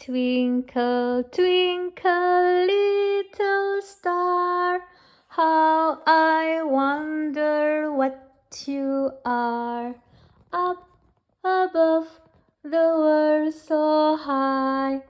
Twinkle, twinkle, little star, how I wonder what you are. Up above the world so high,